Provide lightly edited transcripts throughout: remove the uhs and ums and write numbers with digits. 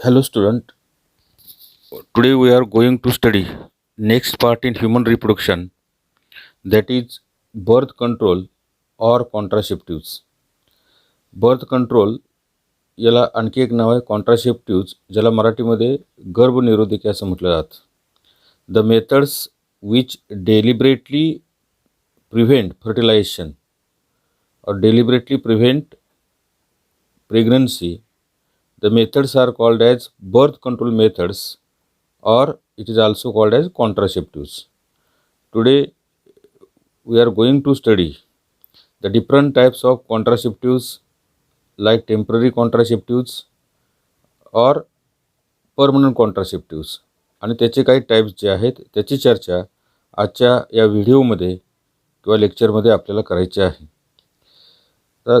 Hello student, today we are going to study next part in human reproduction, that is birth control or contraceptives. Birth control याला आणखी एक नाव आहे कॉन्ट्रासेप्टिव्ज, ज्याला मराठीमध्ये गर्भनिरोधके असं म्हटलं जातं. The methods which deliberately prevent fertilisation or deliberately prevent pregnancy. The methods are called as birth control methods, or it is also called as contraceptives. Today we are going to study the different types of contraceptives, like temporary contraceptives or permanent contraceptives, आणि त्याचे काही types जे आहेत त्याची चर्चा आजच्या या व्हिडिओमध्ये किंवा लेक्चरमध्ये आपल्याला करायची आहे. तर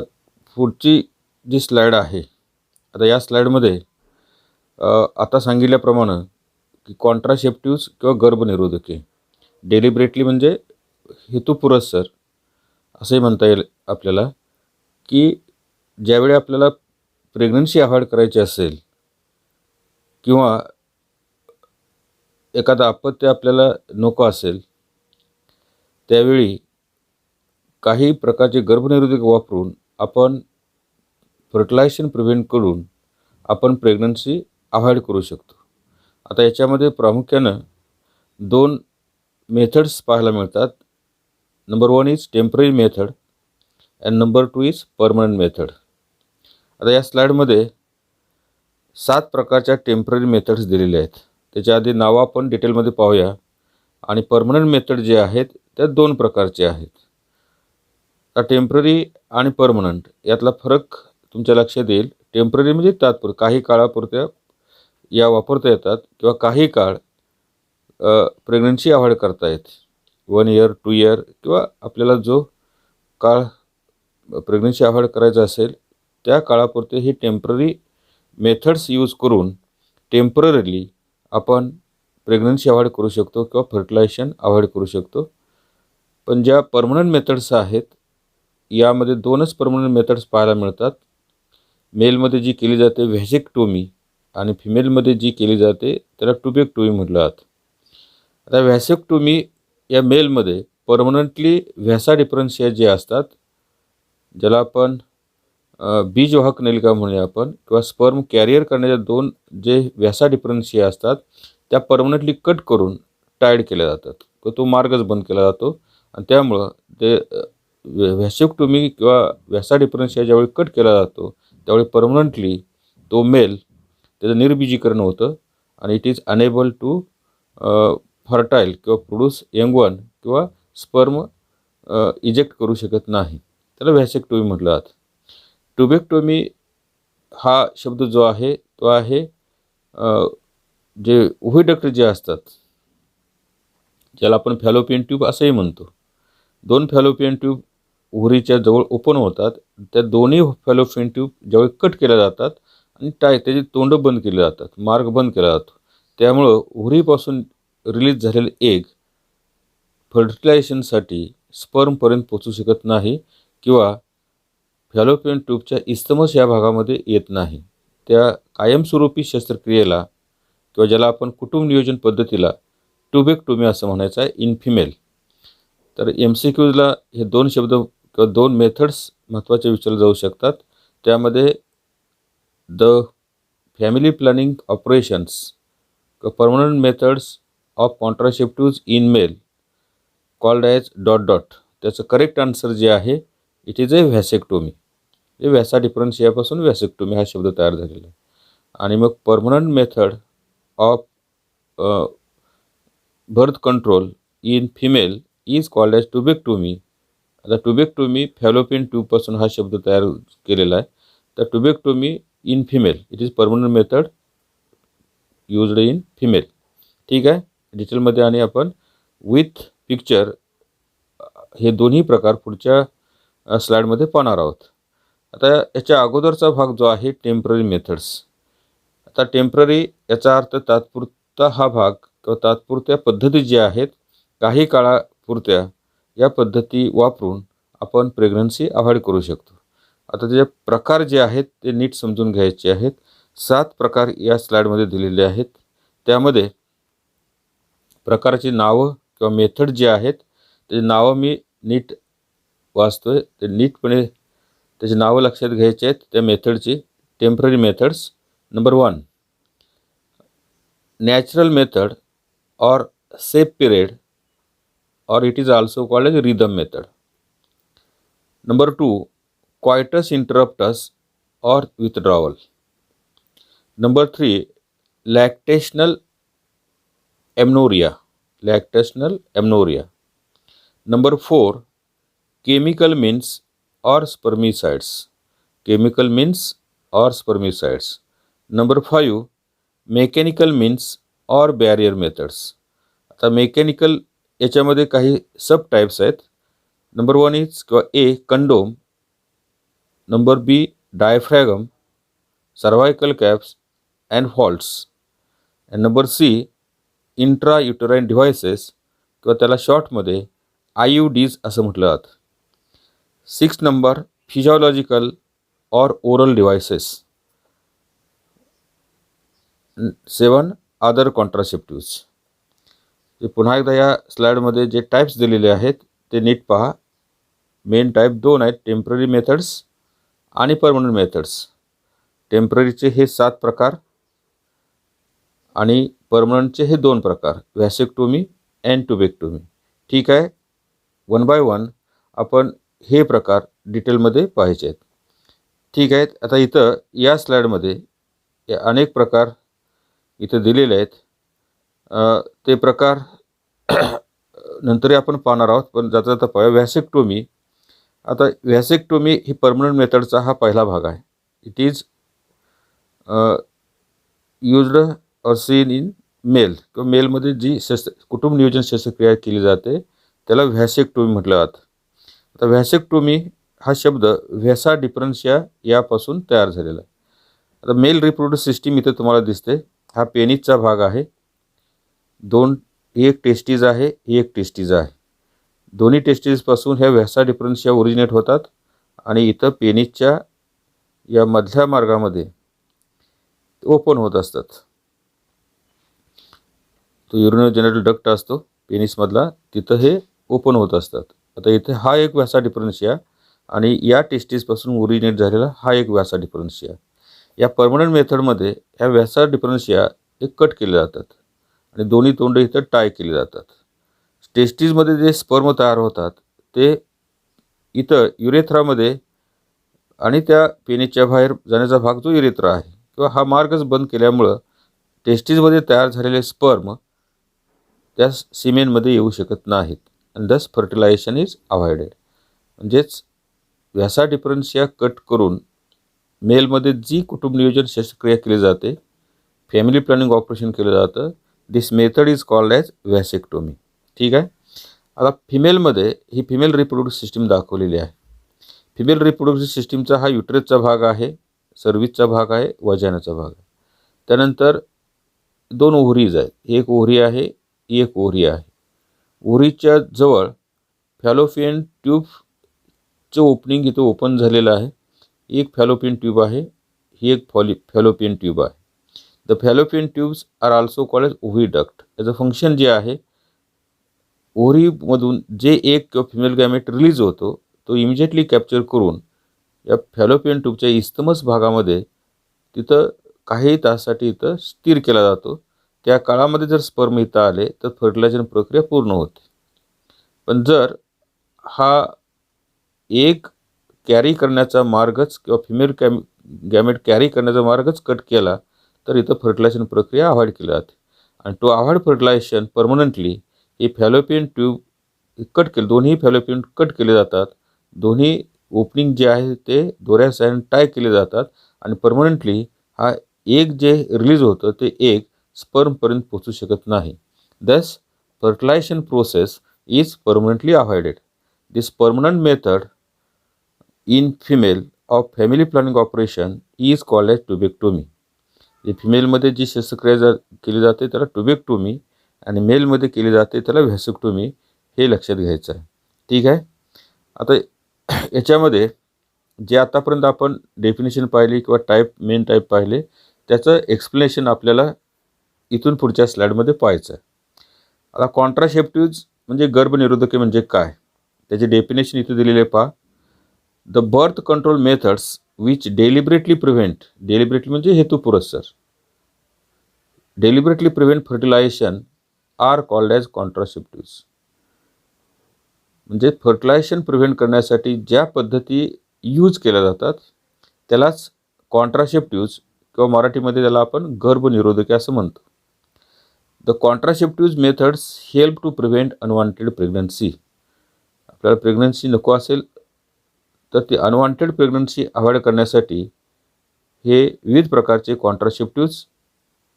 पुढची जी स्लाइड आहे, आता या स्लाइडमध्ये आता सांगितल्याप्रमाणे की कॉन्ट्रासेप्टिव्स किंवा गर्भनिरोधके डेलिबरेटली म्हणजे हेतुपुरस्सर असे म्हणता येईल आपल्याला, की ज्यावेळी आपल्याला प्रेग्नन्सी अवॉइड करायची असेल किंवा एखादा अपत्य आपल्याला नको असेल, त्यावेळी काही प्रकारचे गर्भनिरोधक वापरून आपण फर्टिलायझेशन प्रिव्हेंट करून आपण प्रेग्नन्सी अवॉइड करू शकतो. आता याच्यामध्ये प्रामुख्यानं दोन मेथड्स पाहायला मिळतात. Number 1 is temporary method and number 2 is permanent method. आता या स्लाइडमध्ये 7 प्रकारच्या टेम्पररी मेथड्स दिलेल्या आहेत. त्याच्या आधी नावं आपण डिटेलमध्ये पाहूया. आणि परमनंट मेथड जे आहेत त्या 2 प्रकारचे आहेत. आता टेम्पररी आणि परमनंट यातला फरक तुमच्या लक्षात येईल. टेम्पररी म्हणजे तात्पुरते, काही काळापुरत्या या वापरता येतात किंवा काही काळ प्रेग्नन्सी अवॉइड करता येते. 1 इयर 2 इयर किंवा आपल्याला जो काळ प्रेग्नन्सी अवॉइड करायचा असेल त्या काळापुरते ही टेम्पररी मेथड्स यूज करून टेम्पररीली आपण प्रेग्नन्सी अवॉइड करू शकतो किंवा फर्टिलायझेशन अवॉइड करू शकतो. पण ज्या परमनंट मेथड्स आहेत यामध्ये 2च परमनंट मेथड्स पाहायला मिळतात. मेलमध्ये जी केली जाते व्हॅसेक्टोमी आणि फिमेलमध्ये जी केली जाते त्याला ट्युबेक्टोमी म्हटलं जातं. आता व्हॅसेक्टोमी या मेलमध्ये परमनंटली व्हॅसा डिफरन्शिया जे असतात, ज्याला आपण बीजवाहक नलिका म्हणूया आपण, किंवा स्पर्म कॅरियर करण्याच्या 2 जे व्हॅसा डिफरन्शिया असतात त्या परमनंटली कट करून टाईड केल्या जातात, किंवा तो मार्गच बंद केला जातो. आणि त्यामुळं ते व्हॅसेक्टोमी किंवा व्हॅसा डिफरन्शिया ज्यावेळी कट केला जातो त्यावेळी परमनंटली तो मेल त्याचं निर्बीजीकरण होतं आणि it is unable to fertile किंवा प्रोड्यूस यंग वन किंवा स्पर्म इजेक्ट करू शकत नाही. त्याला व्हॅसेक्टोमी म्हटलं जातं. ट्युबेक्टोमी हा शब्द जो आहे तो आहे जे ओव्हिडक्ट जे असतात, ज्याला आपण फॅलोपियन ट्यूब असंही म्हणतो. 2 फॅलोपियन ट्यूब ओव्हरीच्या जवळ ओपन होतात. त्या दोन्ही फॅलोपियन ट्यूब ज्यावेळी कट केल्या जातात आणि त्याची तोंड बंद केली जातात, मार्ग बंद केला जातो. त्यामुळं ओव्हरीपासून रिलीज झालेले एग फर्टिलायझेशनसाठी स्पर्मपर्यंत पोचू शकत नाही किंवा फॅलोपियन ट्यूबच्या इस्तमस या भागामध्ये येत नाही. त्या कायमस्वरूपी शस्त्रक्रियेला किंवा ज्याला आपण कुटुंब नियोजन पद्धतीला ट्युबेक्टोमी असं म्हणायचं आहे इन फिमेल. तर MCQला हे 2 शब्द किंवा 2 मेथड्स महत्त्वाचे विचारले जाऊ शकतात. त्यामध्ये द फॅमिली प्लॅनिंग ऑपरेशन्स किंवा permanent methods of contraceptives in male called as ... त्याचं करेक्ट आन्सर जे आहे इट इज ए व्हॅसेक्टोमी. हे व्हॅसा डिफरन्शियापासून व्हॅसेक्टोमी हा शब्द तयार झालेला आहे. आणि मग permanent method of birth control in female is called as tubectomy. आता ट्युबेक्टोमी फॅलोपियन ट्यूबपासून हा शब्द तयार केलेला आहे. तर tubectomy in female it is permanent method used in female. ठीक आहे. डिटेलमध्ये आणि आपण विथ पिक्चर हे दोन्ही प्रकार पुढच्या स्लाइडमध्ये पाहणार आहोत. आता याच्या अगोदरचा भाग जो आहे टेम्पररी मेथड्स. आता टेम्पररी याचा अर्थ तात्पुरता हा भाग किंवा तात्पुरत्या पद्धती ज्या आहेत काही काळापुरत्या या पद्धती वापरून आपण प्रेग्नन्सी अवॉइड करू शकतो. आता त्याचे प्रकार जे आहेत ते नीट समजून घ्यायचे आहेत. 7 प्रकार या स्लाइडमध्ये दिलेले आहेत. त्यामध्ये प्रकाराची नावं किंवा मेथड जे आहेत ते नावं मी नीट वाचतोय, ते नीटपणे त्याची नावं लक्षात घ्यायची आहेत त्या मेथडची. Temporary methods. Number 1, natural method or safe period, or it is also called as rhythm method. Number 2, coitus interruptus or withdrawal. Number 3, lactational amenorrhea. Number 4, chemical means or spermicides. Number 5, mechanical means or barrier methods. आता mechanical याच्यामध्ये काही sub types आहेत. Number 1 is किंवा A condom, number B diaphragm, cervical caps and vaults, and number C intra uterine devices किंवा त्याला शॉर्टमध्ये IUDs असं म्हटलं जातं. 6 number physiological or oral devices. 7 other contraceptives. जे पुन्हा एकदा या स्लाइडमध्ये जे टाईप्स दिलेले आहेत ते नीट पहा. मेन टाईप 2 आहेत, टेम्पररी मेथड्स आणि परमनंट मेथड्स. टेम्पररीचे हे 7 प्रकार आणि परमनंटचे हे 2 प्रकार, व्हॅसेक्टोमी अँड ट्युबेक्टोमी. ठीक आहे, 1 बाय 1 आपण हे प्रकार डिटेलमध्ये पाहायचे आहेत. ठीक आहेत. आता इथं या स्लाइडमध्ये अनेक प्रकार इथं दिलेले आहेत. ते प्रकार नंतरही आपण पाहणार आहोत, पण जाता जाता पाहूया. व्हॅसेक्टोमी. आता व्हॅसेक्टोमी ही परमनंट मेथडचा हा पहिला भाग आहे. इट इज युज्ड और सीन इन मेल किंवा मेलमध्ये जी कुटुंब नियोजन शस्त्रक्रिया केली जाते त्याला व्हॅसेक्टोमी म्हटलं जातं. आता व्हॅसेक्टोमी हा शब्द व्हॅसा डिफरन्शिया यापासून तयार झालेला आहे. आता मेल रिप्रोडक्टिव्ह सिस्टीम इथे तुम्हाला दिसते. हा पेनिसचा भाग आहे. एक टेस्टीज आहे, एक टेस्टीज आहे. दोन्ही टेस्टीजपासून ह्या व्हॅसा डिफरन्शिया ओरिजिनेट होतात आणि इथं पेनिसच्या या मधल्या मार्गामध्ये ओपन होत असतात. तो युरिनोजेनिटल डक्ट असतो पेनिसमधला, तिथं हे ओपन होत असतात. आता इथे हा एक व्हॅसा डिफरन्शिया आणि या टेस्टीजपासून ओरिजिनेट झालेला हा एक व्हॅसा डिफरन्शिया. या परमनंट मेथडमध्ये ह्या व्हॅसा डिफरन्शिया हे कट केले जातात आणि दोन्ही तोंड इथं टाय केले जातात. टेस्टीजमध्ये जे स्पर्म तयार होतात ते इथं युरेथ्रामध्ये आणि त्या पेनिसच्या बाहेर जाण्याचा भाग जो युरेथ्रा आहे किंवा हा मार्गच बंद केल्यामुळं टेस्टीजमध्ये तयार झालेले स्पर्म त्या सिमेनमध्ये येऊ शकत नाहीत आणि दस फर्टिलायझेशन इज अवॉइडेड. म्हणजेच व्हॅसा डिफरन्शिया कट करून मेलमध्ये जी कुटुंब नियोजन शस्त्रक्रिया केली जाते, फॅमिली प्लॅनिंग ऑपरेशन केलं जातं, this method is called as व्हॅसेक्टोमी. ठीक आहे. आता फिमेलमध्ये ही फिमेल रिप्रोडक्टिव्ह सिस्टीम दाखवलेली आहे. फिमेल रिप्रोडक्टिव्ह सिस्टीमचा हा युटरसचा भाग आहे, सर्व्हिसचा भाग आहे, वजानाचा भाग आहे. त्यानंतर 2 ओव्हरीज आहेत. एक ओव्हरी आहे, एक ओव्हरी आहे. ओव्हरीच्या जवळ फॅलोपियन ट्यूबचं ओपनिंग इथं ओपन झालेलं आहे. एक फॅलोपियन ट्यूब आहे, ही एक फॅलोपियन ट्यूब आहे. The fallopian tubes are also called as ovary duct. याचं फंक्शन जे आहे, ओव्हरीमधून जे एक किंवा फिमेल गॅमेट रिलीज होतो तो इमिजिएटली कॅप्चर करून या फॅलोपियन ट्यूबच्या इस्तमस भागामध्ये तिथं काही तासासाठी इथं स्थिर केला जातो. त्या काळामध्ये जर स्पर्म इथं आले तर फर्टिलायझेशन प्रक्रिया पूर्ण होते. पण जर हा एक कॅरी करण्याचा मार्गच किंवा फिमेल गॅमेट कॅरी करण्याचा मार्गच कट केला तर इथं फर्टिलायझेशन प्रक्रिया अवॉइड केली जाते. आणि टू अवॉइड फर्टिलायझेशन परमनंटली हे फॅलोपियन ट्यूब कट केले, दोन्ही फॅलोपियन कट केले जातात. दोन्ही ओपनिंग जे आहे ते दोऱ्या साईन टाय केले जातात आणि परमनंटली हा एक जे रिलीज होतं ते एक स्पर्मपर्यंत पोचू शकत नाही. Thus fertilization process is permanently avoided. This permanent method in female of family planning operation is called as tubectomy. फिमेलमध्ये जी शस्त्रक्रिया केली जाते त्याला ट्युबेक्टोमी आणि मेलमध्ये केली जाते त्याला व्हॅसेक्टोमी, हे लक्षात घ्यायचं आहे. ठीक आहे. आता याच्यामध्ये जे आतापर्यंत आपण डेफिनेशन पाहिली किंवा मेन टाईप पाहिले त्याचं एक्सप्लेनेशन आपल्याला इथून पुढच्या स्लाईडमध्ये पाहायचं आहे. आता कॉन्ट्रासेप्टिव्ज म्हणजे गर्भनिरोधके म्हणजे काय, त्याचे डेफिनेशन इथे दिलेले पहा. The birth control methods which deliberately prevent, deliberately म्हणजे हेतुपुरस्सर, deliberately prevent fertilization are called as contraceptives. म्हणजे फर्टिलायझेशन प्रिव्हेंट करण्यासाठी ज्या पद्धती यूज केल्या जातात त्यालाच कॉन्ट्रासेप्टिव्ज किंवा मराठीमध्ये त्याला आपण गर्भनिरोधके असं म्हणतो. The contraceptives methods help to prevent unwanted pregnancy. आपल्याला प्रेग्नन्सी नको असेल तर ती अनवॉन्टेड प्रेग्नन्सी अवॉइड करण्यासाठी हे विविध प्रकारचे कॉन्ट्रासेप्टिव्ज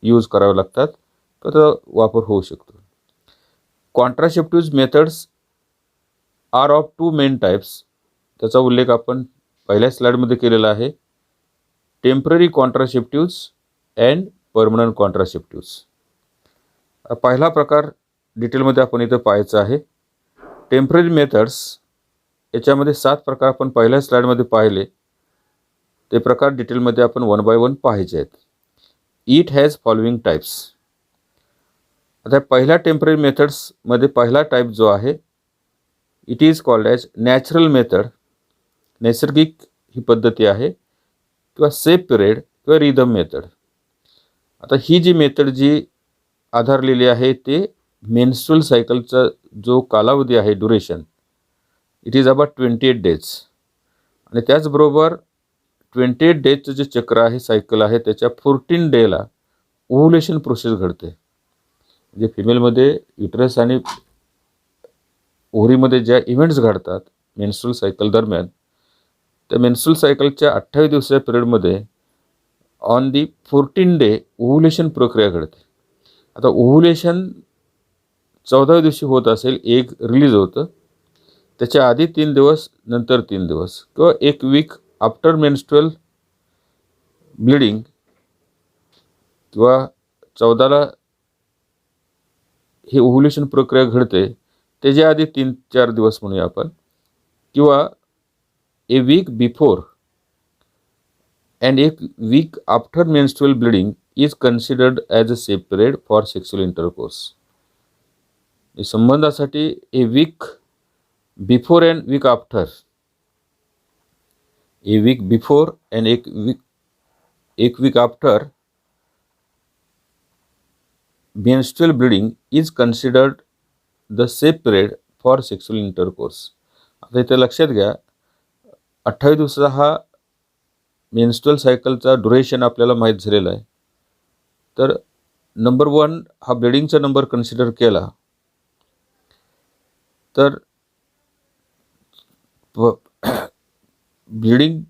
यूज करावे लागतात, तर त्याचा वापर होऊ शकतो. Contraceptives methods are of two main types. त्याचा उल्लेख आपण पहिल्या स्लाईडमध्ये केलेला आहे. Temporary contraceptives and permanent contraceptives. पहिला प्रकार डिटेलमध्ये आपण इथं पाहायचा आहे. टेम्पररी मेथड्स, याच्यामध्ये 7 प्रकार आपण पहिल्या स्लाईडमध्ये पाहिले. ते प्रकार डिटेलमध्ये आपण 1 बाय 1 पाहायचे आहेत. It has following types. आता पहिल्या टेम्पररी मेथड्समध्ये पहिला टाईप जो आहे, it is called as natural method. नैसर्गिक ही पद्धती आहे, किंवा सेफ पिरियड किंवा रिदम मेथड. आता ही जी मेथड जी आधारलेली आहे ते मेन्स्ट्रुअल सायकलचा जो कालावधी आहे, duration, it is about 28 days. आणि त्याचबरोबर 28 डेजचं जे चक्र आहे, सायकल आहे, त्याच्या 14 डेला ओव्हुलेशन प्रोसेस घडते. म्हणजे फिमेलमध्ये युटरस आणि ओव्हरीमध्ये ज्या इव्हेंट्स घडतात मेन्स्ट्रुअल सायकल दरम्यान, त्या मेन्स्ट्रुअल सायकलच्या 28 दिवसाच्या पिरियडमध्ये ऑन दी 14 डे ओव्हुलेशन प्रक्रिया घडते. आता ओव्हुलेशन 14व्या दिवशी होत असेल, एग रिलीज होतं. त्याच्या आधी 3 दिवस, नंतर 3 दिवस, किंवा 1 वीक आफ्टर मेन्स्ट्रुअल ब्लिडिंग, किंवा 14ला ही ओव्हुलेशन प्रक्रिया घडते, त्याच्या आधी 3-4 दिवस म्हणूया आपण, किंवा a week before and 1 week after menstrual bleeding is considered as a safe period for sexual intercourse. संबंधासाठी a week before and week after, a week before and एक week after menstrual bleeding is considered the safe period for sexual intercourse. आता इथे लक्षात घ्या, 28 दिवसाचा हा menstrual सायकलचा duration आपल्याला माहीत झालेला आहे. तर नंबर 1 हा ब्लिडिंगचा नंबर कन्सिडर केला तर ब्लिडिंग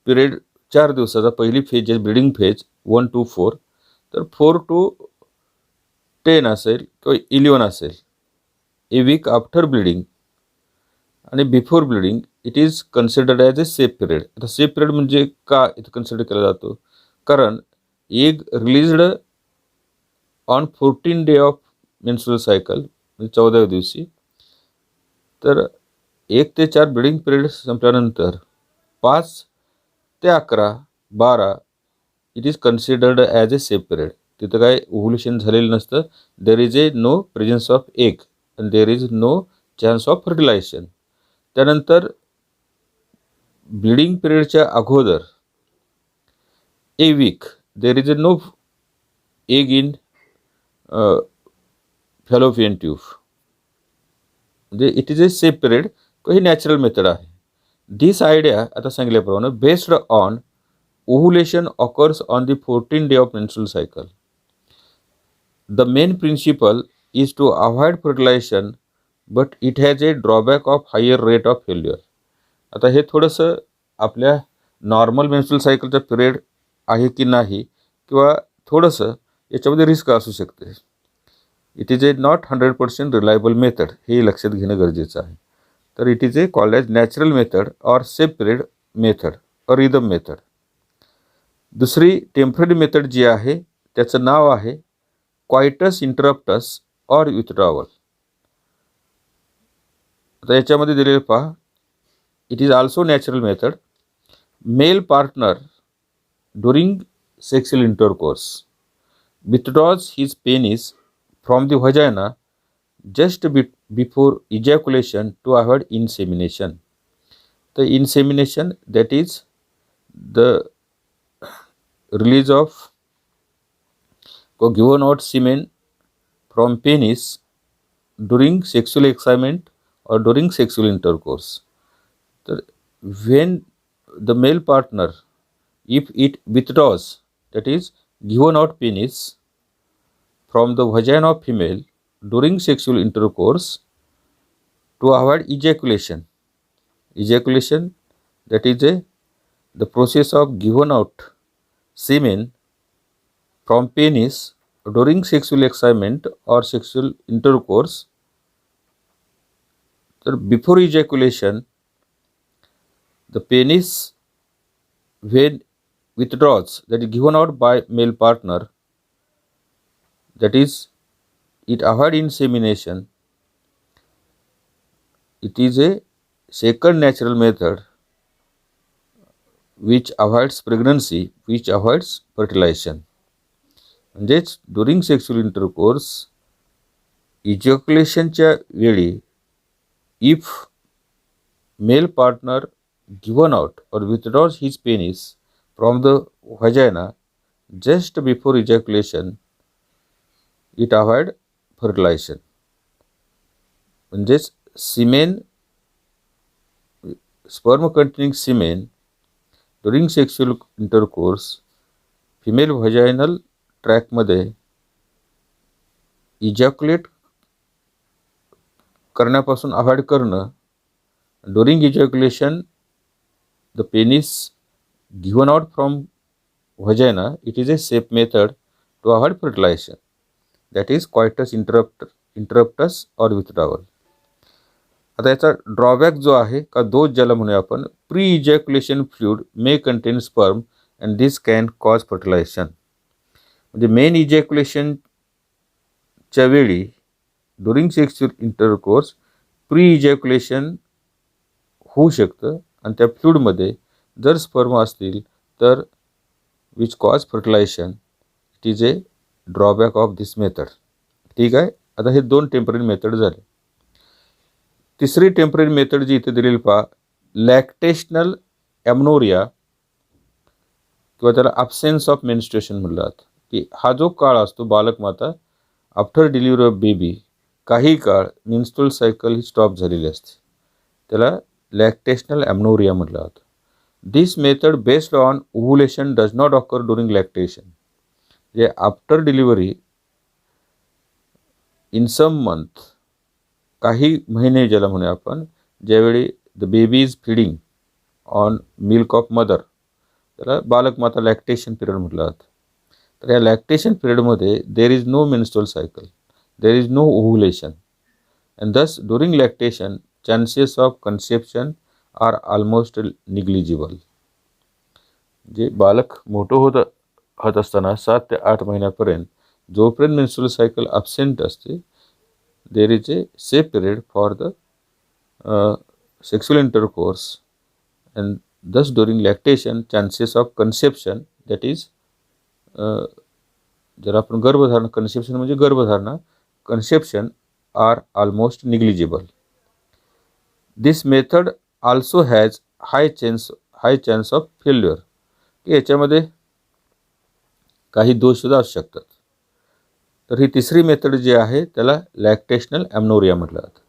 पिरियड 4 दिवसाचा पहिली फेज आहे ब्लिडिंग फेज 1 to 4, तर 4 to 10 असेल किंवा 11 असेल. ए वीक आफ्टर ब्लिडिंग आणि before bleeding it is considered as a safe period. आता सेफ पिरियड म्हणजे का इथं कन्सिडर केला जातो, कारण egg released on 14 day of menstrual cycle, म्हणजे 14व्या दिवशी. तर 1 ते 4 ब्लिडिंग पिरियड संपल्यानंतर 5 ते 11, 12 it is considered as a safe period. तिथं काय ओव्हुलेशन झालेलं नसतं. There is a no presence of egg and there is no chance of fertilization. त्यानंतर ब्लिडिंग पिरियडच्या अगोदर a week there is a no egg in fallopian tube, म्हणजे it is a safe period, ही natural method आहे. This idea आता सांगितल्याप्रमाणे based on ovulation occurs on the 14 day of menstrual cycle. The main principle is to avoid fertilisation but it has a drawback of higher rate of failure. आता हे थोडंसं आपल्या normal menstrual सायकलचा period आहे की नाही, किंवा थोडंसं याच्यामध्ये रिस्क असू शकते. It is A not 100% reliable method, हे लक्षात घेणं गरजेचं आहे. तर it is A called as natural method or safe period method or rhythm method. दुसरी टेम्पररी मेथड जी आहे त्याचं नाव आहे क्वायटस इंटरप्टस ऑर विथड्रॉवल. आता याच्यामध्ये दिलेलं पहा, it is also natural method. Male partner during sexual intercourse withdraws his penis from the vagina just before ejaculation to avoid insemination. The insemination, that is the release of given out semen from penis during sexual excitement or during sexual intercourse. So when the male partner, if it withdraws, that is given out penis from the vagina of female during sexual intercourse to avoid ejaculation. Ejaculation, that is the process of given out semen from penis during sexual excitement or sexual intercourse. So before ejaculation, the penis, when withdraws, that is given out by male partner, that is it avoid insemination. It is a second natural method which avoids pregnancy, which avoids fertilization. म्हणजेच during sexual intercourse ejaculationच्या वेळी if male partner given out or withdraws his penis from the vagina just before ejaculation, it avoid fertilization. म्हणजेच semen, sperm containing semen during sexual intercourse female vaginal tract मध्ये इजॅक्युलेट करण्यापासून avoid करणं. During ejaculation the penis given out from vagina, it is a safe method to avoid fertilization, that is coitus interruptus or withdrawal. आता याचा drawback जो आहे का दोष ज्याला म्हणूया आपण, pre ejaculation fluid may contain sperm and this can cause fertilisation. म्हणजे मेन इजॅक्युलेशनच्या वेळी during sexual intercourse pre ejaculation होऊ शकतं आणि त्या फ्लुइडमध्ये जर स्पर्म असतील तर which cause fertilisation. It is a drawback of this method. ठीक आहे. आता हे दोन टेम्पररी मेथड झाले. तिसरी टेम्पररी मेथड जी इथे दिलेली पहा, लॅक्टेशनल ॲमनोरिया किंवा त्याला ॲब्सेन्स ऑफ मेन्स्ट्रुएशन म्हणलं जातं, की हा जो काळ असतो बालकमाता आफ्टर डिलिव्हरी ऑफ बेबी काही काळ मेन्स्ट्रुअल सायकल ही स्टॉप झालेली असते, त्याला लॅक्टेशनल ॲमनोरिया म्हटलं जातं. This method based on ovulation does not occur during lactation. जे after delivery in some month, काही महिने ज्याला म्हणूया आपण, ज्यावेळी the baby is feeding on milk of mother, त्याला बालकमाता लॅक्टेशन पिरियड म्हटलं जातं. तर या लॅक्टेशन पिरियडमध्ये there is no menstrual cycle, there is no ovulation, and thus during lactation chances of conception are almost negligible. जे बालक मोठं होत असताना 7 ते 8 महिन्यापर्यंत जोपर्यंत मेन्स्ट्रुअल सायकल ॲब्सेंट असते, there is a safe period for the sexual intercourse, and thus during lactation chances of conception, that is जर आपण गर्भधारणा, कन्सेप्शन म्हणजे गर्भधारणा, conception are almost negligible. This method also has high chance of failure, की याच्यामध्ये काही दोषसुद्धा असू शकतात. तर ही तिसरी मेथड जी आहे त्याला लॅक्टेशनल ॲमनोरिया म्हटलं जातं.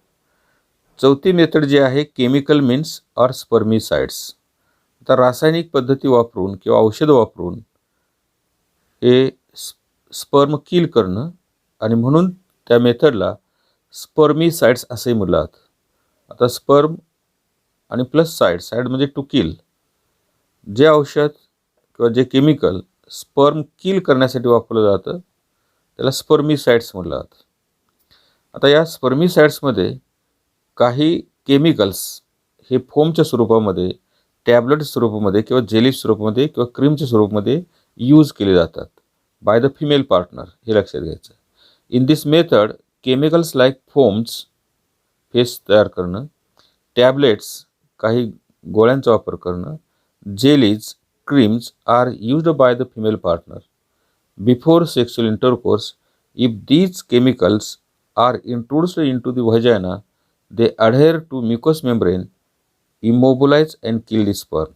चौथी मेथड जी आहे केमिकल मीन्स ऑर स्पर्मिसाइड्स. आता रासायनिक पद्धती वापरून किंवा औषध वापरून हे स्पर्म किल करणं, आणि म्हणून त्या मेथडला स्पर्मिसाइड्स असे म्हटलं जातं. आता स्पर्म आणि प्लस साईड म्हणजे टू किल, जे औषध किंवा जे केमिकल स्पर्म किल करण्यासाठी वापरलं जातं त्याला स्पर्मिसाइड्स म्हटलं जातं. आता या स्पर्मिसाइड्समध्ये काही केमिकल्स हे फोमच्या स्वरूपामध्ये, टॅबलेट स्वरूपामध्ये किंवा जेली स्वरूपामध्ये किंवा क्रीमच्या स्वरूपामध्ये यूज केले जातात बाय द फिमेल पार्टनर, हे लक्षात घ्यायचं. In this method chemicals like foams face तयार करणं, टॅबलेट्स काही गोळ्यांचा वापर करणं, jellies creams are used by the female partner before sexual intercourse. If these chemicals are introduced into the vagina, they adhere to mucous membrane, immobilize and kill the sperm.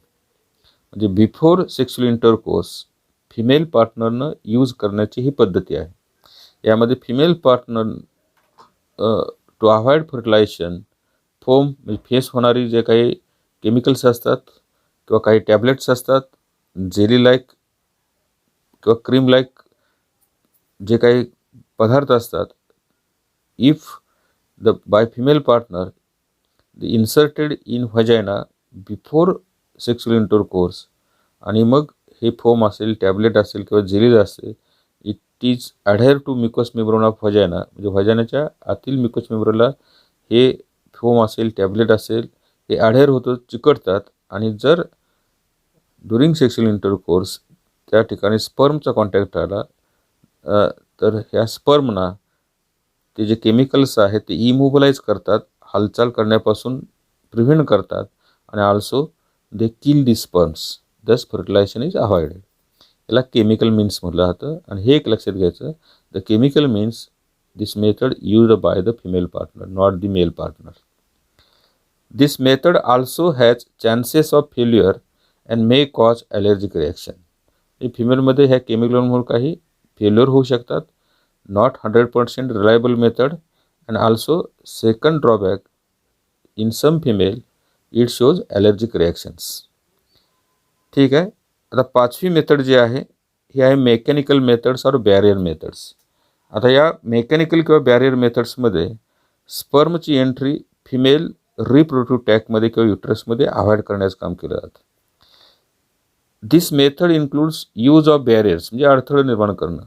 म्हणजे before sexual intercourse female पार्टनरनं use करण्याची ही पद्धती आहे. यामध्ये female partner to avoid fertilization foam म्हणजे फेस होणारी जे काही केमिकल्स असतात किंवा काही टॅबलेट्स असतात, जेली लाईक किंवा क्रीम लाईक जे काही पदार्थ असतात, if the by female partner the inserted in vagina before sexual intercourse, आणि मग हे फोम असेल, टॅबलेट असेल किंवा जेलीज असेल, it is adhere to mucus membrane of vagina, म्हणजे व्हजायनाच्या आतील म्युकस मेम्ब्रेनला हे फोम असेल, टॅबलेट असेल, हे ॲडहेअर होतं, चिकटतात. आणि जर ड्युरिंग सेक्शुअल इंटरकोर्स त्या ठिकाणी स्पर्मचा कॉन्टॅक्ट आला, तर ह्या स्पर्मना ते जे केमिकल्स आहेत ते इमोबलाइज करतात, हालचाल करण्यापासून प्रिव्हेंट करतात, आणि also they kill the sperms, दस फर्टिलायझेशन इज अवॉइडेड. याला केमिकल मीन्स म्हटलं जातं. आणि हे एक लक्षात घ्यायचं, the chemical means this method used by the female partner, not the male partner. This method also has chances of failure and may cause allergic reaction. हे फिमेलमध्ये ह्या केमिकलमुळे काही फेल्युअर होऊ शकतात, not 100% reliable method, and also second drawback, in some female it shows allergic reactions. ठीक आहे. आता पाचवी method जी आहे ही आहे mechanical methods or barrier methods. आता या मेकॅनिकल किंवा बॅरियर मेथड्समध्ये स्पर्मची एंट्री फिमेल रिप्रोडक्टिव्ह टॅकमध्ये किंवा युट्रसमध्ये अवॉइड करण्याचं काम केलं जातं. This method includes use of barriers, म्हणजे अडथळे निर्माण करणं,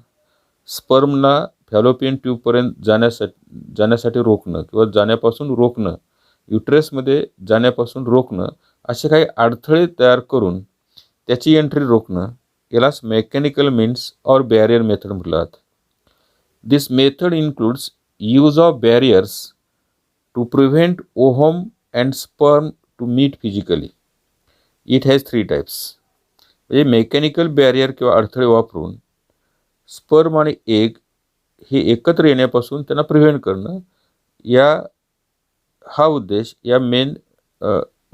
स्पर्मला फॅलोपियन ट्यूबपर्यंत जाण्यासाठी रोखणं किंवा जाण्यापासून रोखणं, युट्रसमध्ये जाण्यापासून रोखणं, असे काही अडथळे तयार करून त्याची एंट्री रोखणं, यालाच mechanical means or barrier method म्हटलं जातं. This method includes use of barriers to prevent ovum and sperm to meet physically. It has 3 types. म्हणजे मेकॅनिकल बॅरियर किंवा अडथळे वापरून स्पर्म आणि एग हे एकत्र येण्यापासून त्यांना प्रिव्हेंट करणं, हा उद्देश या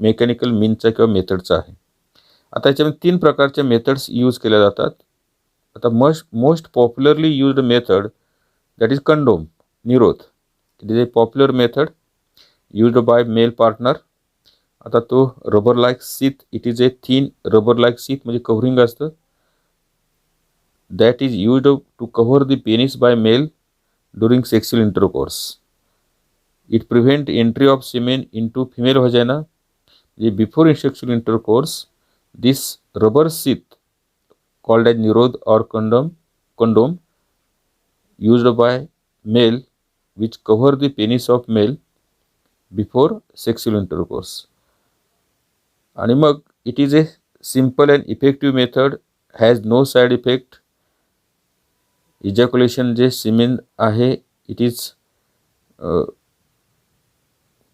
मेकॅनिकल मीनचा किंवा मेथडचा आहे. आता याच्यामध्ये 3 प्रकारच्या मेथड्स यूज केल्या जातात. आता most popularly used method that is condom, निरोध. It is a popular method used by male partner. आता तो rubber like sheath, it is a thin rubber like sheath, म्हणजे कव्हरिंग असतं, that is used to cover the penis by male during sexual intercourse. It prevent entry of semen into female vagina. Before sexual intercourse, this rubber sheath called as nirod or condom used by male, which cover the penis of male before sexual intercourse. आणि मग it is a simple and effective method, has no side effect. Ejaculation जे semen आहे, it is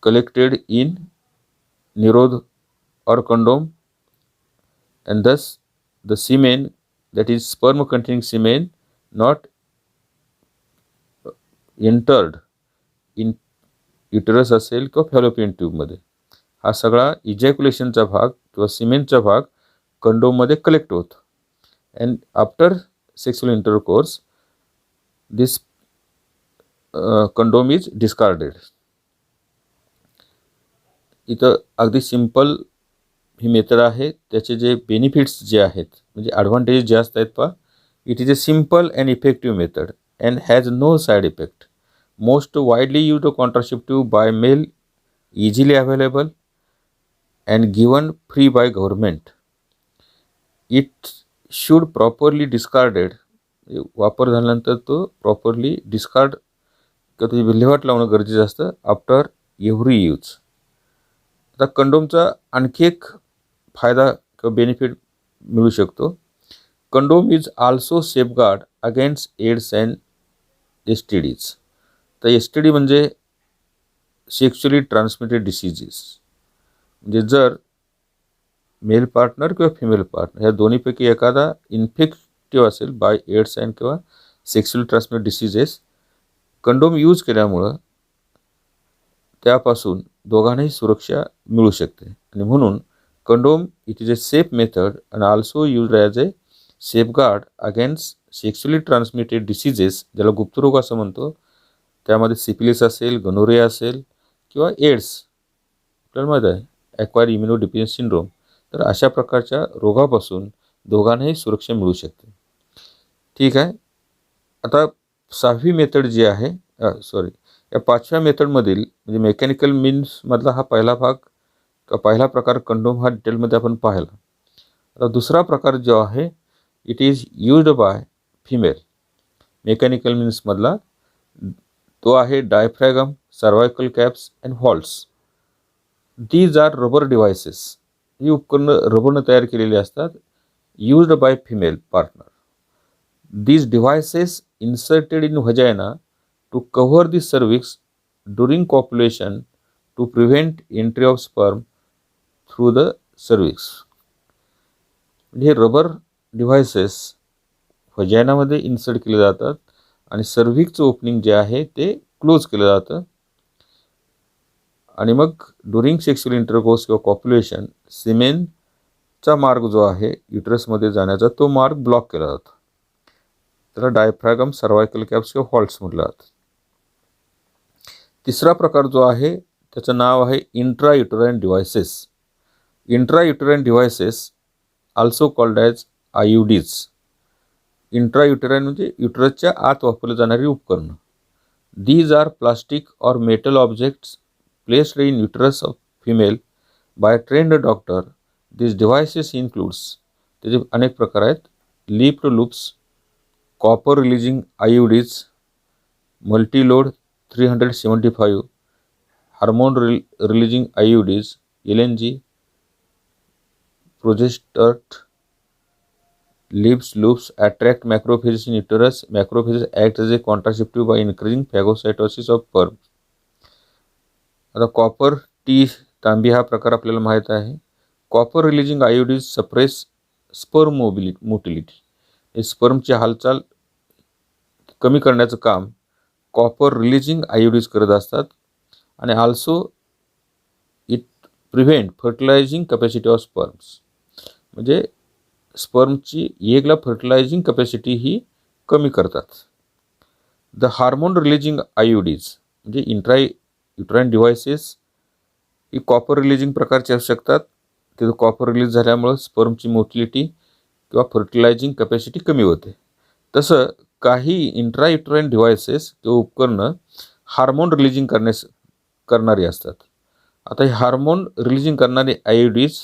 collected in निरोध और condom, and thus the semen, that is sperm containing semen, not entered in uterus असेल किंवा fallopian ट्यूबमध्ये. हा सगळा इजॅक्युलेशनचा भाग किंवा सिमेनचा भाग कंडोममध्ये कलेक्ट होतो. And after sexual intercourse this condom is discarded. इथं अगदी सिंपल ही मेथड आहे. त्याचे जे बेनिफिट्स जे आहेत, म्हणजे ॲडव्हान्टेज जे असत आहेत पहा, it is a simple and effective method and has no side effect. Most widely used contraceptive by male, easily available and given free by government. It should properly discarded, वापर झाल्यानंतर तो प्रॉपरली डिस्कार्ड किंवा त्याची विल्हेवाट लावणं गरजेचं असतं after every use. आता कंडोमचा आणखी एक फायदा किंवा बेनिफिट मिळू शकतो. Condom is also safeguard against AIDS and STDs. तर STD म्हणजे सेक्शुअली ट्रान्समिटेड डिसीजेस. म्हणजे जर मेल पार्टनर किंवा फिमेल पार्टनर या दोन्हीपैकी एखादा इन्फेक्टिव्ह असेल बाय एड्स अँड किंवा sexually transmitted diseases, condom use केल्यामुळं त्यापासून दोघांनाही सुरक्षा मिळू शकते. आणि म्हणून condom it is a safe method and also used as a safeguard against sexually transmitted diseases, ज्याला गुप्तरोग असं म्हणतो. त्यामध्ये सिफिलिस असेल, गनोरिया असेल किंवा एड्स, आपल्याला माहीत आहे ॲक्वायर्ड इम्युनोडिफिशियन्सी सिंड्रोम. तर अशा प्रकारच्या रोगापासून दोघांनाही सुरक्षा मिळू शकते. ठीक आहे. आता 6वी मेथड जी आहे, या 5व्या मेथडमधील म्हणजे मेकॅनिकल मीन्समधला हा पहिला भाग, पहिला प्रकार कंडोम हा डिटेलमध्ये आपण पाहिला. आता दुसरा प्रकार जो आहे it is used by female. Mechanical मीन्समधला तो आहे diaphragm, cervical caps and valves. These are rubber devices. ही उपकरणं रबरनं तयार केलेली असतात. Used by female partner. These devices inserted in vagina to cover the cervix during copulation to prevent entry of sperm through the cervix. हे rubber devices व्हजायनामध्ये insert केले जातात आणि सर्व्हिक्सचं ओपनिंग जे आहे ते क्लोज केलं जातं. आणि मग ड्युरिंग सेक्शुअल इंटरकोर्स किंवा कॉप्युलेशन सिमेनचा मार्ग जो आहे युटरसमध्ये जाण्याचा तो मार्ग ब्लॉक केला जातो. त्याला डायफ्रॅगम, सर्वायकल कॅप्स किंवा व्हॉल्व्स म्हटलं जातं. तिसरा प्रकार जो आहे त्याचं नाव आहे intrauterine devices. Intrauterine devices also called as IUDs. Intrauterine म्हणजे युटरसच्या आत वापरली जाणारी उपकरणं. These are plastic or metal objects placed in uterus of female by trained doctor. This devices includes, त्याचे अनेक प्रकार आहेत. Lipped loops, copper releasing IUDs, multiload 375, hormone releasing IUDs, LNG, progestasert. Lips loops attract macrophages in uterus. Macrophages act as a contraceptive by increasing phagocytosis of sperm. आता copper T, तांबी हा प्रकार आपल्याला माहीत आहे. Copper releasing IUDs suppress sperm motility. हे स्पर्मची हालचाल कमी करण्याचं काम कॉपर रिलीजिंग आयोडीज करत असतात. आणि also it prevent फर्टिलायझिंग capacity of sperms. म्हणजे स्पर्मची एगला फर्टिलायझिंग कॅपॅसिटी ही कमी करतात. द हार्मोन रिलीजिंग आयोडीज म्हणजे युटराइन डिव्हायसेस ही कॉपर रिलीजिंग प्रकारचे असू शकतात. तिथं कॉपर रिलीज झाल्यामुळं स्पर्मची मोटिलिटी किंवा फर्टिलायझिंग कॅपॅसिटी कमी होते. तसं काही इंट्रायुटराइन डिव्हायसेस किंवा उपकरणं हार्मोन रिलीजिंग करणारी असतात. आता हे हार्मोन रिलीजिंग करणारी IUDs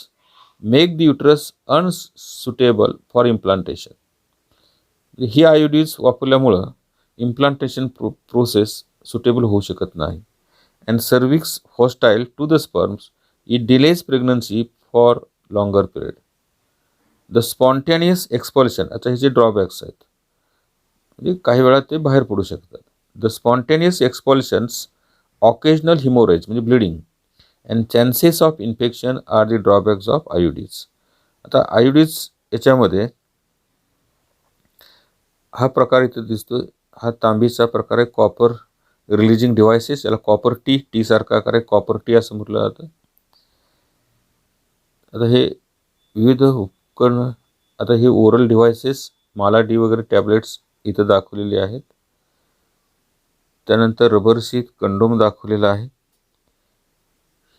make the uterus unsuitable for implantation. ही आयोडीज वापरल्यामुळं इम्प्लांटेशन प्रोसेस सुटेबल होऊ शकत नाही. And cervix hostile to the sperms. It delays pregnancy for longer period. The spontaneous expulsion. आता हे जे ड्रॉबॅक्स आहेत म्हणजे काही वेळा ते बाहेर पडू शकतात. The spontaneous expulsions, occasional haemorrhage म्हणजे bleeding and chances of infection are the drawbacks of IUDs. आता आयोडीज याच्यामध्ये हा प्रकार इथं दिसतो. हा तांबीचा प्रकार आहे. कॉपर रिलीजिंग डिव्हायसेस, याला कॉपर टी सारखा आकार आहे, कॉपर टी असं म्हटलं जातं. आता हे विविध उपकरणं, आता हे ओरल डिव्हायसेस, माला डी वगैरे टॅबलेट्स इथं दाखवलेले आहेत. त्यानंतर रबर शीथ कंडोम दाखवलेला आहे.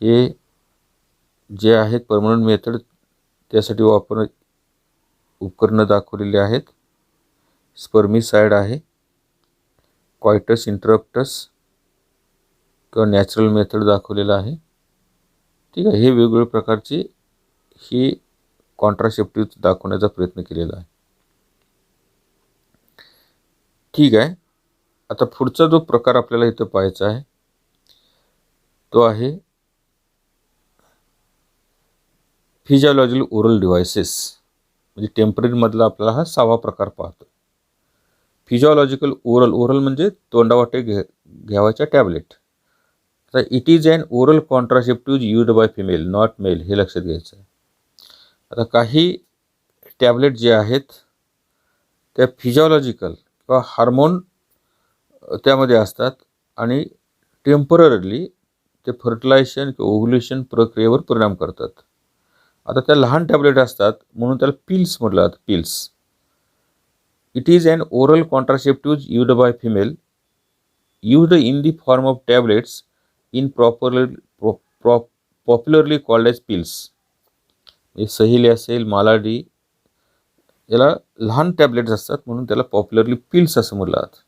हे जे आहेत परमनंट मेथड त्यासाठी उपकरणं दाखवलेली आहेत. स्पर्मिसाइड आहे, कॉयटस इंटरप्टस किंवा नॅचरल मेथड दाखवलेला आहे. ठीक आहे. हे वेगवेगळ्या प्रकारची ही कॉन्ट्रासेप्टिव्ह दाखवण्याचा प्रयत्न केलेला आहे. ठीक आहे. आता पुढचा जो प्रकार आपल्याला इथं पाहायचा आहे तो आहे फिजिओलॉजिकल ओरल डिव्हायसेस. म्हणजे टेम्पररीमधला आपल्याला हा 6वा प्रकार पाहतो. फिजिओलॉजिकल ओरल म्हणजे तोंडावाटे घ्यावाच्या टॅबलेट. आता it is an oral contraceptive used by female not male, हे लक्षात घ्यायचं आहे. आता काही टॅबलेट जे आहेत त्या फिजिओलॉजिकल किंवा हार्मोन त्यामध्ये असतात आणि टेम्पररीली ते फर्टिलायझेशन किंवा ओव्ह्युलेशन प्रक्रियेवर परिणाम करतात. आता त्या लहान टॅबलेट असतात म्हणून त्याला पिल्स म्हटलं जातं. Pills. It is an oral contraceptive used by female, used in the form of tablets in popularly called as pills. सहेली असेल, मालाडी, याला लहान टॅबलेट्स असतात म्हणून त्याला पॉप्युलरली पिल्स असं म्हटलं जातं.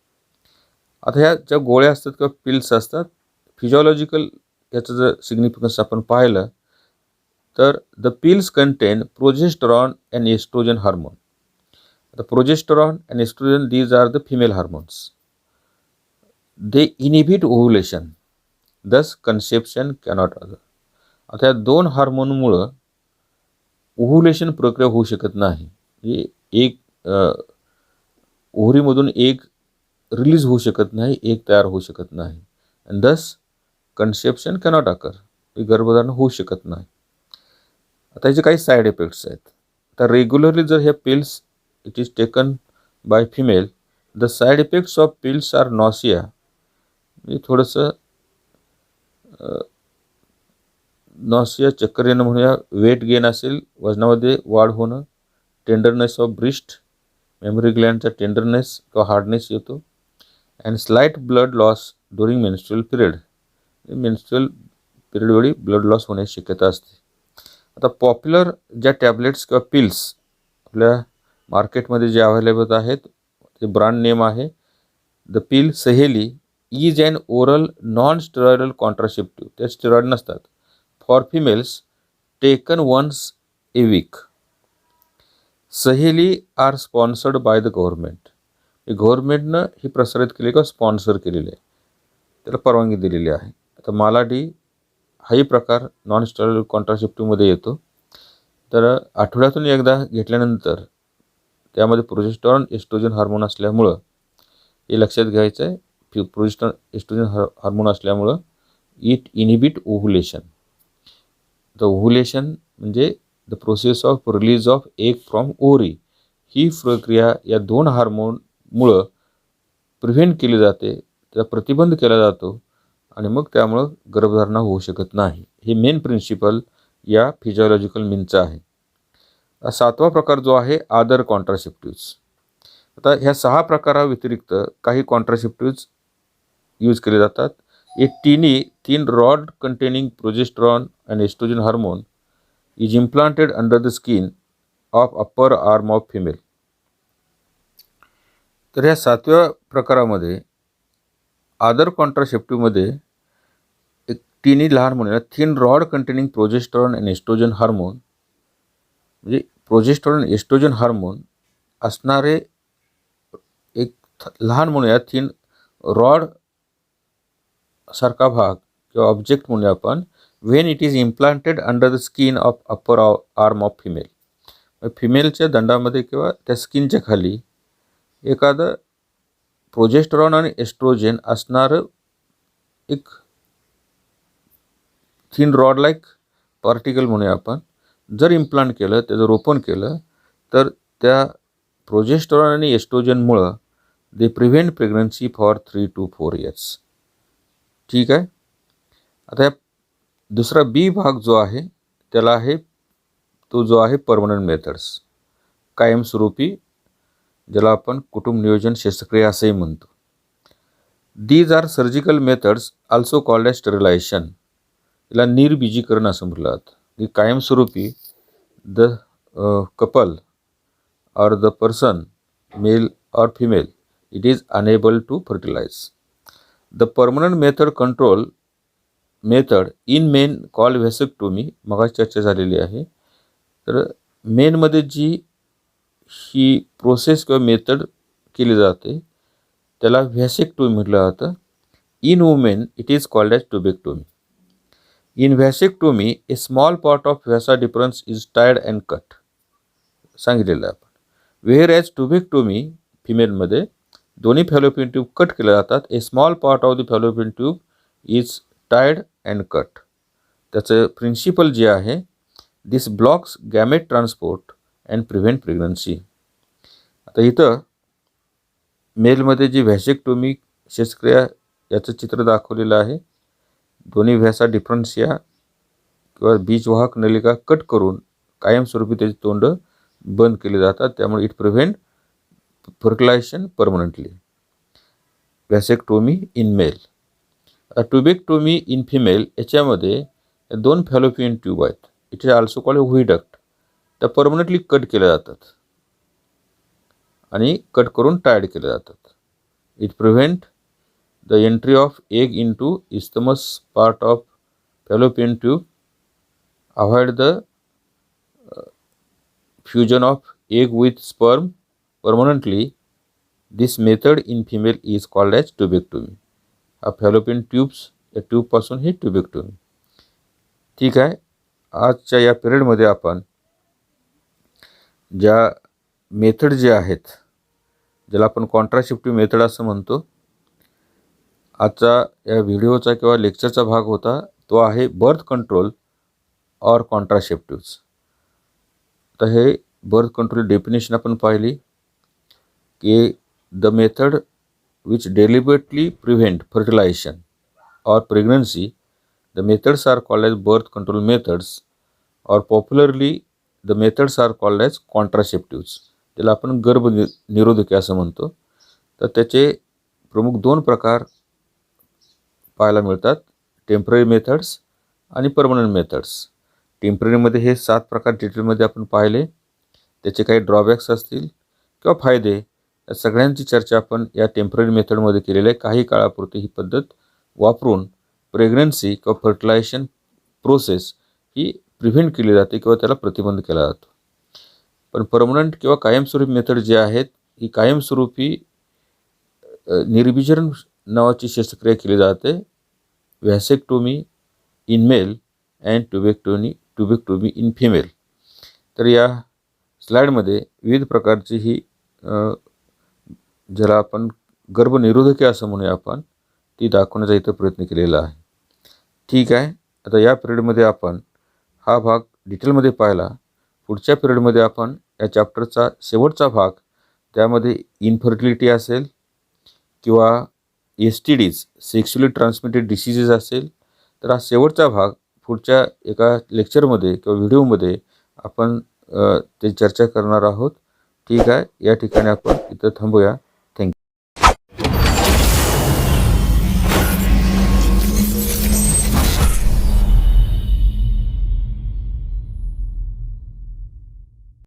आता ह्या ज्या गोळ्या असतात किंवा पिल्स असतात, फिजिओलॉजिकल याचं जर सिग्निफिकन्स आपण पाहिलं तर the pills contain progesterone and oestrogen hormone. आता progesterone and oestrogen these are the female hormones. They inhibit ovulation, thus conception cannot occur. आता या दोन हार्मोनमुळं ओव्ह्युलेशन प्रक्रिया होऊ शकत नाही. म्हणजे एक ओव्हरीमधून एक रिलीज होऊ शकत नाही, एक तयार होऊ शकत नाही. अँड दस कन्सेप्शन कॅनॉट अकर, गर्भधारण होऊ शकत नाही. आता याचे काही साईड इफेक्ट्स आहेत. तर रेग्युलरली जर ह्या pills it is taken by female, the side effects of pills are nausea, म्हणजे थोडंसं नॉसिया, चक्कर येणं म्हणूया, वेट गेन असेल, वजनामध्ये वाढ होणं, टेंडरनेस ऑफ ब्रिस्ट, मेमरी ग्लँडचा टेंडरनेस किंवा हार्डनेस येतो, and slight blood loss during menstrual period. Menstrual पिरियडवेळी ब्लड लॉस होण्याची शक्यता असते. आता पॉप्युलर ज्या टॅबलेट्स किंवा पिल्स आपल्या मार्केटमध्ये जे अवेलेबल आहेत ते ब्रँड नेम आहे the pill Saheli is an oral non steroidal contraceptive. त्या स्टेरॉइड नसतात. For females taken once a week. Saheli are sponsored by the government. गव्हर्नमेंटनं ही प्रसारित केली किंवा स्पॉन्सर केलेली आहे, त्याला परवानगी दिलेली आहे. आता मालाडी हाही प्रकार नॉन स्टेरॉइडल कॉन्ट्रासेप्टिव्हमध्ये येतो. तर आठवड्यातून एकदा घेतल्यानंतर त्यामध्ये प्रोजेस्टेरॉन एस्ट्रोजन हार्मोन असल्यामुळं हे लक्षात घ्यायचं आहे. प्रोजेस्टेरॉन एस्ट्रोजन हार्मोन असल्यामुळं it inhibit ovulation. The ovulation म्हणजे the process of release of egg from ovary. ही प्रक्रिया या दोन हार्मोनमुळं प्रिव्हेंट केली जाते, त्याचा प्रतिबंध केला जातो आणि मग त्यामुळं गर्भधारणा होऊ शकत नाही. हे मेन प्रिन्सिपल या फिजिओलॉजिकल मीनचा आहे. सातवा प्रकार जो आहे अदर कॉन्ट्रासेप्टिव्स. आता ह्या 6 प्रकाराव्यतिरिक्त काही कॉन्ट्रासेप्टिव्स यूज केले जातात. ए thin rod containing progesterone and estrogen hormone is implanted under the skin of upper arm of female. तर ह्या 7व्या प्रकारामध्ये अदर कॉन्ट्रासेप्टिव्हमध्ये एक लहान म्हणूया thin rod containing progesterone and oestrogen hormone, म्हणजे प्रोजेस्टेरॉन एस्ट्रोजन हार्मोन असणारे एक लहान म्हणूया थिन रॉड सारखा भाग किंवा ऑब्जेक्ट म्हणूया आपण, when it is implanted under the skin of upper arm of female. फिमेलच्या दंडामध्ये किंवा त्या स्किनच्या खाली एखादं प्रोजेस्टेरॉन आणि एस्ट्रोजन असणारं एक थिन रॉड लाईक पार्टिकल म्हणूया आपण, जर इम्प्लांट केलं, त्याचं रोपण केलं, तर त्या प्रोजेस्टेरॉन आणि एस्ट्रोजनमुळं दे prevent pregnancy for 3 to 4 years. ठीक आहे. आता या दुसरा बी भाग जो आहे त्याला आहे तो जो आहे परमनंट मेथड्स, कायमस्वरूपी, ज्याला आपण कुटुंब नियोजन शस्त्रक्रिया असंही म्हणतो. These are surgical methods also called as sterilisation. याला निर्बीजीकरण असं म्हटलं जातं. की कायमस्वरूपी the couple or the person, male or female, it is unable to fertilize. The permanent method control method in men called vasectomy, मगाच चर्चा झालेली आहे. तर मेनमध्ये जी ही प्रोसेस किंवा मेथड केली जाते त्याला व्हॅसेक्टोमी म्हटलं जातं. In women it is called as tubectomy. In vasectomy a small part of vasa deferens is tied and cut, सांगितलेलं आहे आपण. वेअर ॲज ट्युबेक्टोमी फिमेलमध्ये दोन्ही फॅलोपियन ट्यूब कट केले जातात. A small part of the fallopian tube is tied and cut. त्याचं principle जे आहे, this blocks gamete transport and prevent pregnancy. आता इथं मेलमध्ये जी व्हॅसेक्टोमी शस्त्रक्रिया याचं चित्र दाखवलेलं आहे. दोन्ही व्हॅसा डिफरन्सिया किंवा बीजवाहक नलिका कट करून कायमस्वरूपी त्याचे तोंड बंद केले जातात. त्यामुळे it prevent fertilisation permanently. Vasectomy in male. Tubectomy in female याच्यामध्ये 2 फॅलोपियन ट्यूब आहेत. It is also called oviduct. त्या परमनंटली कट केल्या जातात आणि कट करून टायर्ड केल्या जातात. It prevent the entry of egg into isthmus part of fallopian tube. Avoid the fusion of egg with sperm permanently. This method in female is called as tubectomy. हा fallopian tubes या ट्यूबपासून ही ट्युबेक्टोमी. ठीक आहे. आजच्या या पिरियडमध्ये आपण ज्या मेथड जे आहेत, ज्याला आपण कॉन्ट्रासेप्टिव्ह मेथड असं म्हणतो, आजचा या व्हिडिओचा किंवा लेक्चरचा भाग होता तो आहे बर्थ कंट्रोल और कॉन्ट्रासेप्टिव्स. तर हे बर्थ कंट्रोल डेफिनेशन आपण पाहिली की the method which deliberately prevent fertilization or pregnancy. The methods are called as birth control methods or popularly the methods are called as contraceptives. त्याला आपण गर्भनिरोधके असं म्हणतो. तर त्याचे प्रमुख 2 प्रकार पाहायला मिळतात, टेम्पररी मेथड्स आणि परमनंट मेथड्स. टेम्पररीमध्ये हे 7 प्रकार डिटेलमध्ये आपण पाहिले. त्याचे काही ड्रॉबॅक्स असतील किंवा फायदे, या सगळ्यांची चर्चा आपण या टेम्पररी मेथडमध्ये केलेली आहे. काही काळापुरती ही पद्धत वापरून प्रेग्नन्सी किंवा फर्टिलायझेशन प्रोसेस ही प्रिव्हेंट केली जाते किंवा त्याला प्रतिबंध केला जातो. पण परमनंट किंवा कायमस्वरूपी मेथड जे आहेत, ही कायमस्वरूपी निर्बीजन नावाची शस्त्रक्रिया केली जाते. Vasectomy in male and tubectomy in female. तर या स्लाईडमध्ये विविध प्रकारची ही ज्याला आपण गर्भनिरोधके असं म्हणूया आपण, ती दाखवण्याचा इथं प्रयत्न केलेला आहे. ठीक आहे. आता या पिरियडमध्ये आपण हा भाग डिटेलमध्ये पाहिला. पुढच्या पिरियडमध्ये आपण या चॅप्टरचा शेवटचा भाग, त्यामध्ये इनफर्टिलिटी असेल किंवा STDs सेक्शुअली ट्रान्समिटेड डिसीजेस असेल, तर हा शेवटचा भाग पुढच्या एका लेक्चरमध्ये किंवा व्हिडिओमध्ये आपण ते चर्चा करणार आहोत. ठीक आहे. या ठिकाणी आपण इथं थांबूया.